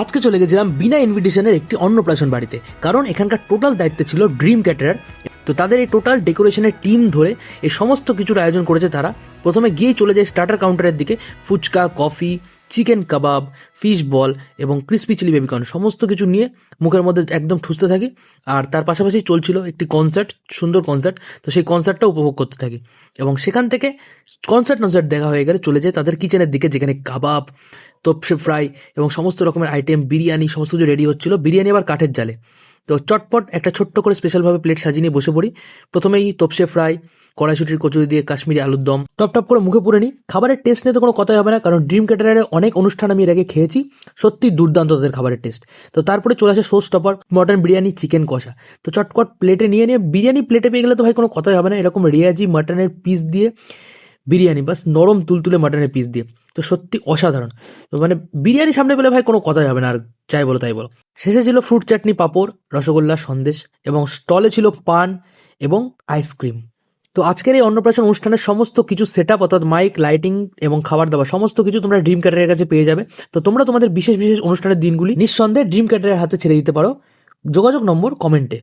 আজকে চলে গেছিলাম বিনা ইনভিটেশনের একটি অন্নপ্রাশন বাড়িতে, কারণ এখানকার টোটাল দায়িত্বে ছিল ড্রিম ক্যাটারার। তো তাদের এই টোটাল ডেকোরেশনের টিম ধরে এই সমস্ত কিছুর আয়োজন করেছে তারা। প্রথমে গিয়েই চলে যায় স্টার্টার কাউন্টারের দিকে। ফুচকা, কফি, চিকেন কাবাব, ফিশ বল এবং ক্রিসপি চিলি বেবিকর্ন সমস্ত কিছু নিয়ে মুখের মধ্যে একদম ঠুসতে থাকি। আর তার পাশাপাশি চলছিল একটি কনসার্ট, সুন্দর কনসার্ট। তো সেই কনসার্টটা উপভোগ করতে থাকি এবং সেখান থেকে কনসার্ট দেখা হয়ে গেলে চলে যায় তাদের কিচেনের দিকে, যেখানে কাবাব, তোপসে ফ্রাই এবং সমস্ত রকমের আইটেম, বিরিয়ানি সমস্ত কিছু রেডি হচ্ছিল। বিরিয়ানি আবার কাঠের জালে। তো চটপট একটা ছোট্ট করে স্পেশালভাবে প্লেট সাজিয়ে নিয়ে বসে পড়ি। প্রথমেই তোপসে ফ্রাই, কড়াইশুটির কচুরি দিয়ে কাশ্মীরি আলুর দম টপ করে মুখে পুরে নিই। খাবারের টেস্ট নিয়ে তো কোনো কথাই হবে না, কারণ ড্রিম ক্যাটারারে অনেক অনুষ্ঠান আমি এর আগে খেয়েছি, সত্যি দুর্দান্ত তাদের খাবারের টেস্ট। তো তারপরে চলে আসে show stopper, mutton biryani, chicken কষা। তো চটপট প্লেটে নিয়ে বিরিয়ানি প্লেটে পেয়ে গেলে তো ভাই কোনো কথাই হবে না। এরকম রেয়াজি মাটনের পিস দিয়ে বিরিয়ানি, বাস নরম তুলতুলে মাটনের পিস দিয়ে, তো সত্যি অসাধারণ। তো মানে বিরিয়ানি সামনে পেলে ভাই কোনো কথাই হবে না, আর যাই বলো তাই বলো। শেষে ছিল ফ্রুট চাটনি, পাঁপড়, রসগোল্লা, সন্দেশ এবং স্টলে ছিল পান এবং আইসক্রিম। তো আজকের এই অন্নপ্রাশন অনুষ্ঠানের সমস্ত কিছু সেট আপ, অর্থাৎ মাইক, লাইটিং এবং খাবার দাবার সমস্ত কিছু তোমরা ড্রিম ক্যাটারের কাছে পেয়ে যাবে। তো তোমরা তোমাদের বিশেষ বিশেষ অনুষ্ঠানের দিনগুলি নিঃসন্দেহে ড্রিম ক্যাটারের হাতে ছেড়ে দিতে পারো। যোগাযোগ নম্বর কমেন্টে।